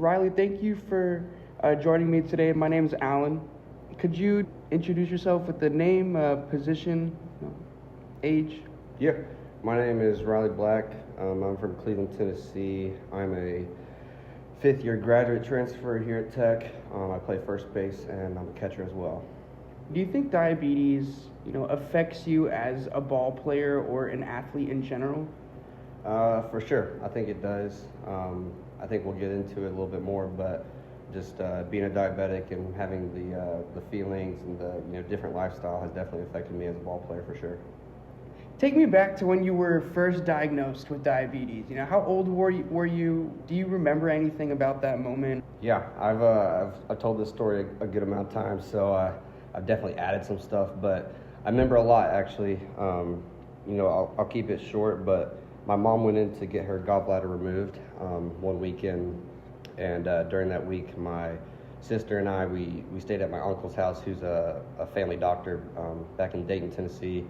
Riley, thank you for joining me today. My name is Alan. Could you introduce yourself with the name, position, age? Yeah, my name is Riley Black. I'm from Cleveland, Tennessee. I'm a fifth-year graduate transfer here at Tech. I play first base and I'm a catcher as well. Do you think diabetes, affects you as a ball player or an athlete in general? For sure, I think it does. I think we'll get into it a little bit more, but just being a diabetic and having the feelings and the different lifestyle has definitely affected me as a ball player for sure. Take me back to when you were first diagnosed with diabetes. How old were you? Do you remember anything about that moment? Yeah, I've told this story a good amount of times, so I've definitely added some stuff, but I remember a lot actually. I'll keep it short, but my mom went in to get her gallbladder removed one weekend, and during that week, my sister and I, we stayed at my uncle's house, who's a family doctor back in Dayton, Tennessee.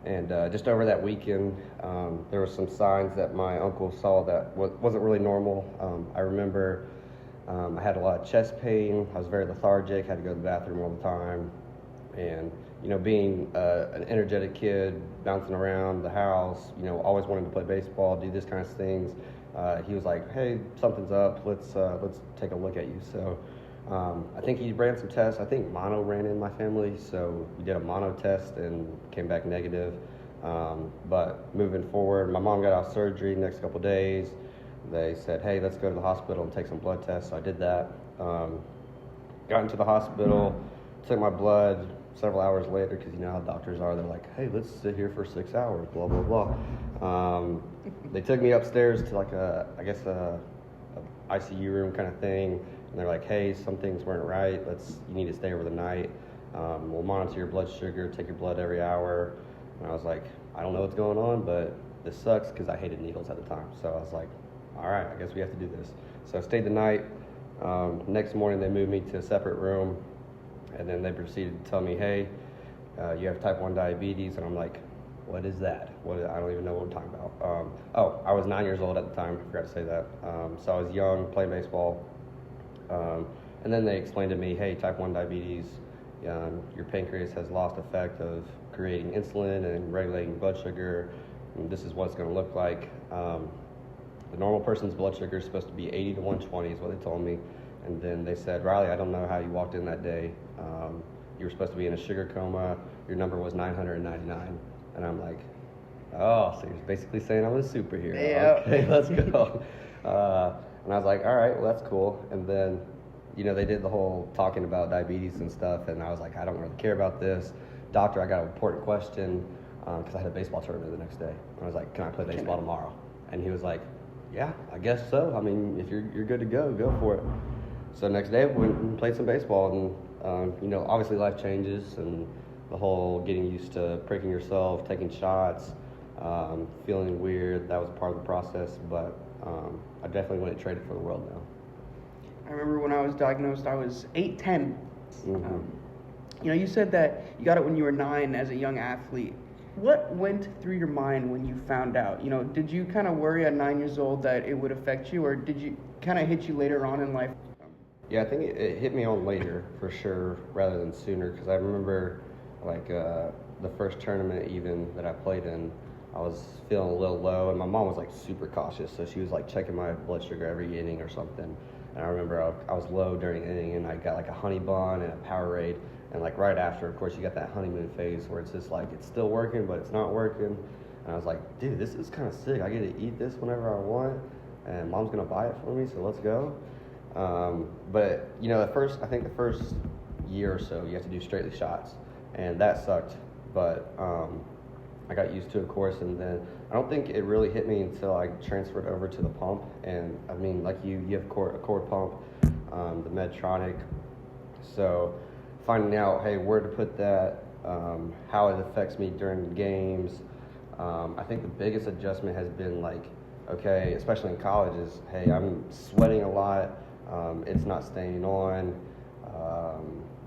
And just over that weekend, there were some signs that my uncle saw that wasn't really normal. I remember I had a lot of chest pain. I was very lethargic, had to go to the bathroom all the time. And, being an energetic kid, bouncing around the house, always wanting to play baseball, do this kind of things, he was like, hey, something's up. Let's take a look at you. So I think he ran some tests. I think mono ran in my family, so we did a mono test and came back negative. But moving forward, my mom got out of surgery the next couple of days. They said, hey, let's go to the hospital and take some blood tests. So I did that. Got into the hospital, took my blood. Several hours later, because you know how doctors are, they're like, hey, let's sit here for 6 hours, blah, blah, blah. They took me upstairs to like a ICU room kind of thing. And they're like, hey, some things weren't right. You need to stay over the night. We'll monitor your blood sugar, take your blood every hour. And I was like, I don't know what's going on, but this sucks because I hated needles at the time. So I was like, all right, I guess we have to do this. So I stayed the night. Next morning, they moved me to a separate room. And then they proceeded to tell me, hey, you have type 1 diabetes. And I'm like, what is that? I don't even know what I'm talking about. I was 9 years old at the time. I forgot to say that. So I was young, playing baseball. And then they explained to me, hey, type 1 diabetes, your pancreas has lost effect of creating insulin and regulating blood sugar. And this is what it's going to look like. The normal person's blood sugar is supposed to be 80 to 120 is what they told me. And then they said, Riley, I don't know how you walked in that day. You were supposed to be in a sugar coma. Your number was 999. And I'm like, oh, so you're basically saying I'm a superhero. Yeah. Okay, let's go. And I was like, all right, well, that's cool. And then, they did the whole talking about diabetes and stuff. And I was like, I don't really care about this. Doctor, I got an important question because I had a baseball tournament the next day. And I was like, can I play baseball tomorrow? And he was like, yeah, I guess so. I mean, if you're good to go for it. So next day, we went and played some baseball, and obviously life changes, and the whole getting used to pricking yourself, taking shots, feeling weird. That was part of the process, but I definitely wouldn't trade it for the world now. I remember when I was diagnosed, I was 8'10". Mm-hmm. You said that you got it when you were 9 as a young athlete. What went through your mind when you found out? Did you kind of worry at 9 years old that it would affect you, or did you kind of hit you later on in life? Yeah, I think it hit me on later for sure rather than sooner, because I remember the first tournament even that I played in, I was feeling a little low, and my mom was like super cautious, so she was like checking my blood sugar every inning or something. And I remember I was low during an inning, and I got like a honey bun and a Powerade, and like right after, of course, you got that honeymoon phase where it's just like it's still working, but it's not working. And I was like, dude, this is kind of sick. I get to eat this whenever I want, and mom's gonna buy it for me, so let's go. But I think the first year or so, you have to do straightly shots, and that sucked. But I got used to it, of course, and then I don't think it really hit me until I transferred over to the pump. And I mean, like you have a cord pump, the Medtronic. So finding out, hey, where to put that, how it affects me during the games. I think the biggest adjustment has been okay, especially in college, is hey, I'm sweating a lot. It's not staying on.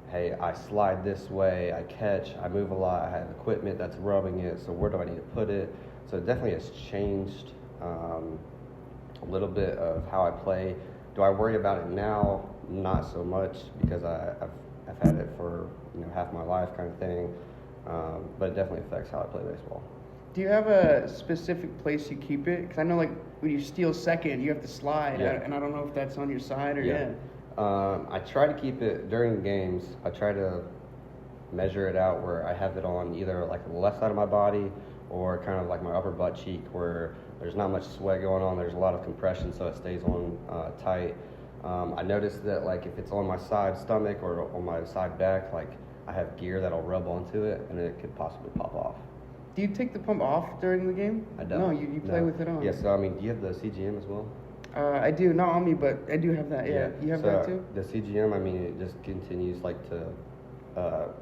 Hey, I slide this way, I catch, I move a lot, I have equipment that's rubbing it, so where do I need to put it? So it definitely has changed a little bit of how I play. Do I worry about it now? Not so much, because I've had it for half my life, kind of thing. But it definitely affects how I play baseball. Do you have a specific place you keep it? Because I know, like, when you steal second, you have to slide, Yeah. and I don't know if that's on your side or Yeah. I try to keep it during games. I try to measure it out where I have it on either like the left side of my body or kind of like my upper butt cheek, where there's not much sweat going on. There's a lot of compression, so it stays on tight. I noticed that like if it's on my side stomach or on my side back, like I have gear that'll rub onto it and it could possibly pop off. Do you take the pump off during the game? I don't. No, you play with it on. Yeah, so I mean, do you have the CGM as well? I do, not on me, but I do have that. Yeah, you have so that too. The CGM, I mean, it just continues like to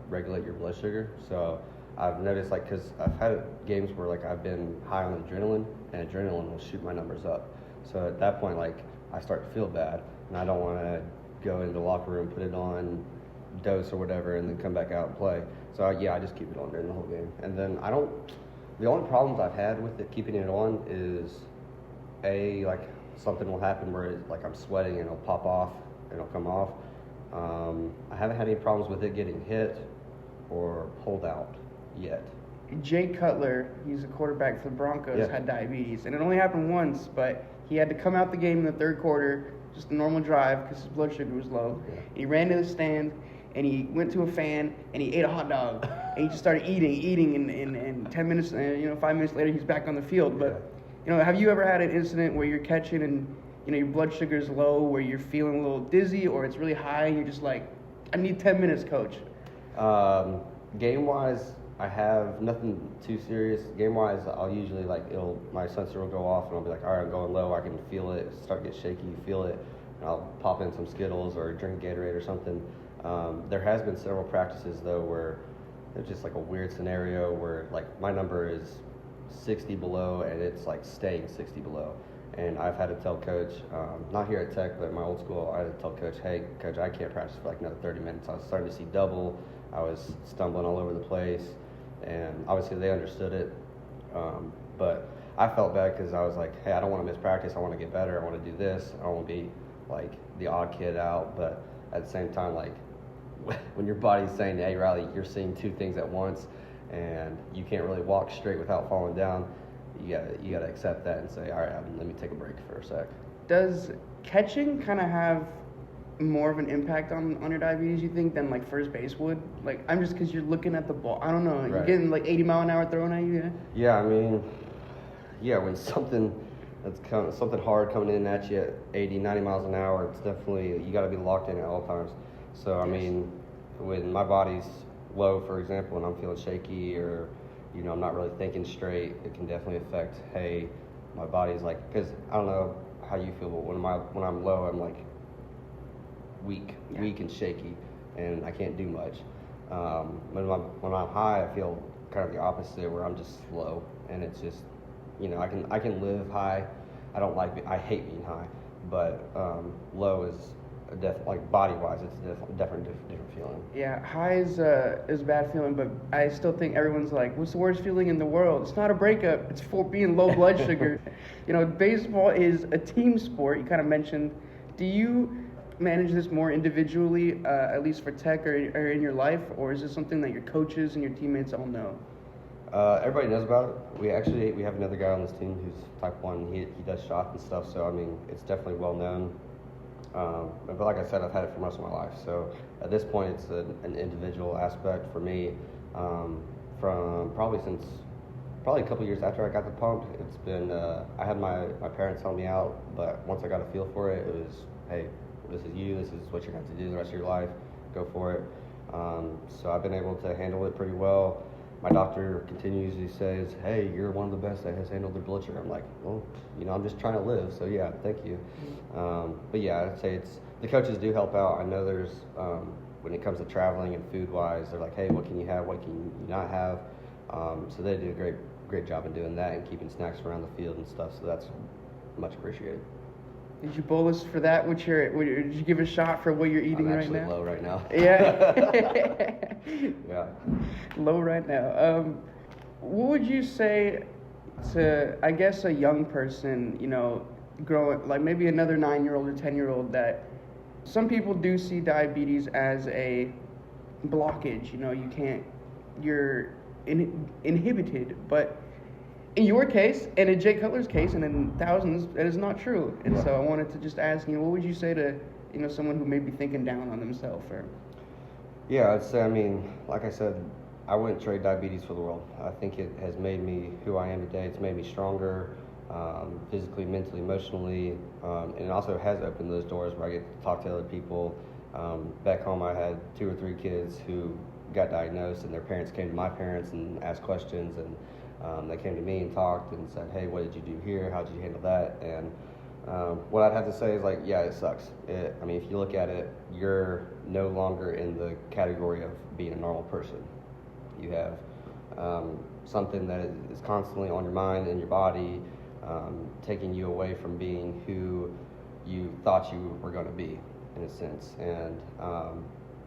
regulate your blood sugar. So I've noticed, like, because I've had games where like I've been high on adrenaline, and adrenaline will shoot my numbers up. So at that point, like, I start to feel bad, and I don't want to go into the locker room, put it on dose or whatever, and then come back out and play. So I just keep it on during the whole game. And then the only problems I've had with it, keeping it on, is like something will happen where like I'm sweating and it'll pop off and it'll come off. I haven't had any problems with it getting hit or pulled out yet. Jay Cutler, he's a quarterback for the Broncos, had diabetes, and it only happened once, but he had to come out the game in the third quarter, just a normal drive because his blood sugar was low. Yeah. He ran to the stand, and he went to a fan, and he ate a hot dog, and he just started eating, and 10 minutes, 5 minutes later, he's back on the field. But, have you ever had an incident where you're catching and, your blood sugar is low, where you're feeling a little dizzy, or it's really high, and you're just like, I need 10 minutes, coach? Game-wise, I have nothing too serious. Game-wise, I'll usually, my sensor will go off, and I'll be like, all right, I'm going low. I can feel it. Start to get shaky. You feel it. And I'll pop in some Skittles or drink Gatorade or something. There has been several practices, though, where there's just, like, a weird scenario where, like, my number is 60 below, and it's, like, staying 60 below. And I've had to tell coach, not here at Tech, but at my old school, I had to tell coach, hey, coach, I can't practice for, like, another 30 minutes. I was starting to see double. I was stumbling all over the place. And obviously they understood it, but I felt bad because I was like, hey, I don't want to miss practice. I want to get better. I want to do this. I don't want to be like the odd kid out. But at the same time, like when your body's saying, hey, Riley, you're seeing two things at once, and you can't really walk straight without falling down, you gotta accept that and say, all right, let me take a break for a sec. Does catching kind of have more of an impact on your diabetes, you think, than like first base would? Like, I'm just because you're looking at the ball. I don't know. You're Right. getting like 80 mile an hour thrown at you. Yeah, I mean, when something hard coming in at you at 80, 90 miles an hour, it's definitely, you got to be locked in at all times. So, I mean, when my body's low, for example, and I'm feeling shaky or, I'm not really thinking straight, it can definitely affect, hey, my body's like, because I don't know how you feel, but when I'm low, I'm like weak and shaky, and I can't do much. When I'm high, I feel kind of the opposite, where I'm just slow, and it's just, I can live high. I hate being high, but low is like body-wise, it's different feeling. Yeah, high is a bad feeling, but I still think everyone's like, what's the worst feeling in the world? It's not a breakup. It's for being low blood sugar. Baseball is a team sport. You kind of mentioned. Do you manage this more individually, at least for Tech or in your life, or is this something that your coaches and your teammates all know? Everybody knows about it. We have another guy on this team who's type 1. He does shots and stuff, so I mean, it's definitely well known. But like I said, I've had it for most of my life, so at this point it's an individual aspect for me. From probably a couple years after I got the pump, it's been I had my parents help me out, but once I got a feel for it, it was, hey, this is you, this is what you're going to have to do the rest of your life, go for it. So I've been able to handle it pretty well. My doctor continuously says, hey, you're one of the best that has handled the blood sugar. I'm like, well, I'm just trying to live, so yeah, thank you. But yeah, I'd say the coaches do help out. I know there's, when it comes to traveling and food-wise, they're like, hey, what can you have, what can you not have? So they do a great job in doing that and keeping snacks around the field and stuff, so that's much appreciated. Did you bolus for that? Did you give a shot for what you're eating right now? I'm actually low right now. Yeah. Yeah. Low right now. What would you say to, I guess, a young person, growing, like maybe another 9-year-old or 10-year-old, that some people do see diabetes as a blockage. You know, you can't, you're inhibited. But in your case, and in Jay Cutler's case, and in thousands, that is not true. And so I wanted to just ask, you know, what would you say to, you know, someone who may be thinking down on themselves? Or Yeah, I'd say, I mean, like I said, I wouldn't trade diabetes for the world. I think it has made me who I am today. It's made me stronger, physically, mentally, emotionally, and it also has opened those doors where I get to talk to other people. Back home, I had 2 or 3 kids who got diagnosed, and their parents came to my parents and asked questions, and they came to me and talked and said, "Hey, what did you do here? How did you handle that?" And what I'd have to say is, like, yeah, it sucks. I mean, if you look at it, you're no longer in the category of being a normal person. You have something that is constantly on your mind and your body, taking you away from being who you thought you were going to be, in a sense. And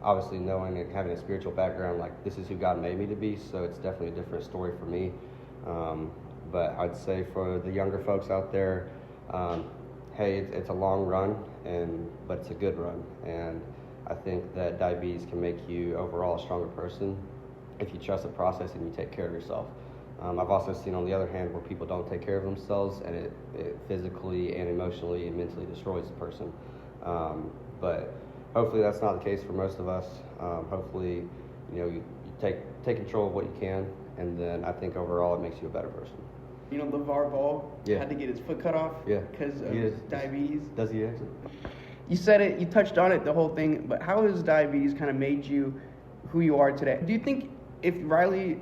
obviously, knowing and having a spiritual background, like, this is who God made me to be, so it's definitely a different story for me. But I'd say for the younger folks out there, hey, it's a long run, but it's a good run. And I think that diabetes can make you overall a stronger person if you trust the process and you take care of yourself. I've also seen, on the other hand, where people don't take care of themselves, and it physically and emotionally and mentally destroys the person. But hopefully that's not the case for most of us. Hopefully, you know, you take control of what you can, and then I think overall it makes you a better person. you know, LeVar Ball Yeah. had to get his foot cut off Yeah. because of He is. diabetes. Does he actually? You said it, you touched on it, the whole thing, but how has diabetes kind of made you who you are today? Do you think if Riley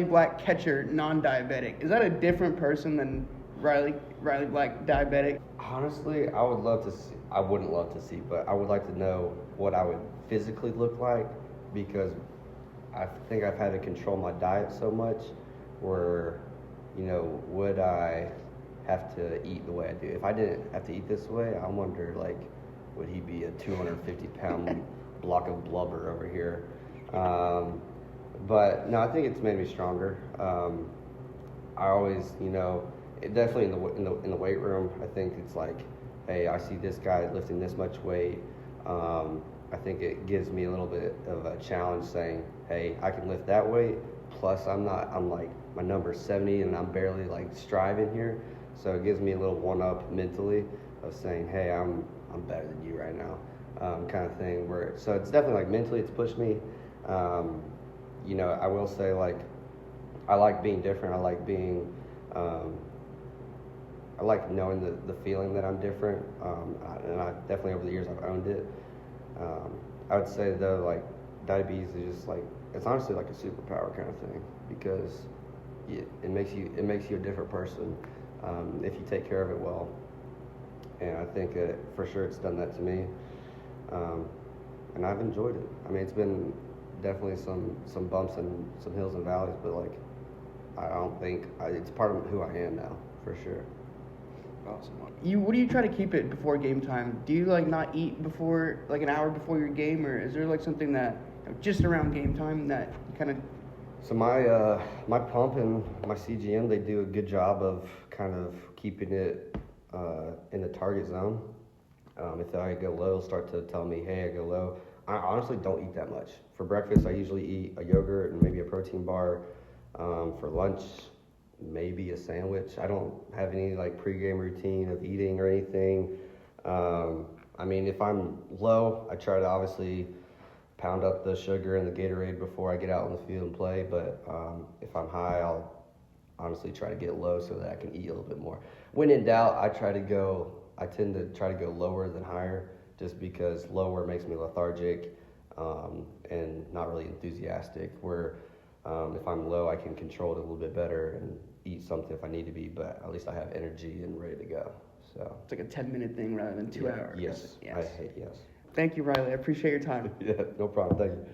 Black, catcher, non-diabetic, is that a different person than Riley Black, diabetic? Honestly, I wouldn't love to see, but I would like to know what I would physically look like, because I think I've had to control my diet so much where, you know, would I have to eat the way I do? If I didn't have to eat this way, I wonder, like, would he be a 250-pound block of blubber over here? But no, I think it's made me stronger. I always, you know, definitely in the weight room, I think it's like, hey, I see this guy lifting this much weight. I think it gives me a little bit of a challenge, saying, hey, I can lift that weight. Plus, I'm like, my number's 70 and I'm barely like striving here. So it gives me a little one-up mentally of saying, hey, I'm better than you right now, kind of thing. So it's definitely like mentally it's pushed me. You know, I will say, like, I like being different. I like being, I like knowing the feeling that I'm different. And I definitely, over the years, I've owned it. I would say though, like, diabetes is just like, it's honestly like a superpower kind of thing, because it makes you a different person if you take care of it well. And I think for sure it's done that to me, and I've enjoyed it. I mean, it's been definitely some bumps and some hills and valleys, but like, I don't think it's part of who I am now, for sure. Awesome. What do you try to keep it before game time? Do you like not eat before, like an hour before your game, or is there like something that, you know, just around game time that you kind of? So my pump and my CGM, they do a good job of kind of keeping it in the target zone. If I go low, it'll start to tell me, hey, I go low. I honestly don't eat that much. For breakfast, I usually eat a yogurt and maybe a protein bar. For lunch, maybe a sandwich. I don't have any like pregame routine of eating or anything. I mean, if I'm low, I try to obviously pound up the sugar and the Gatorade before I get out on the field and play. But if I'm high, I'll honestly try to get low so that I can eat a little bit more. When in doubt, I tend to try to go lower than higher, just because lower makes me lethargic and not really enthusiastic. Where if I'm low, I can control it a little bit better and eat something if I need to be, but at least I have energy and ready to go. So It's like a 10-minute thing rather than 2 hours. Yes. Yes. Yes. Thank you, Riley. I appreciate your time. Yeah, no problem. Thank you.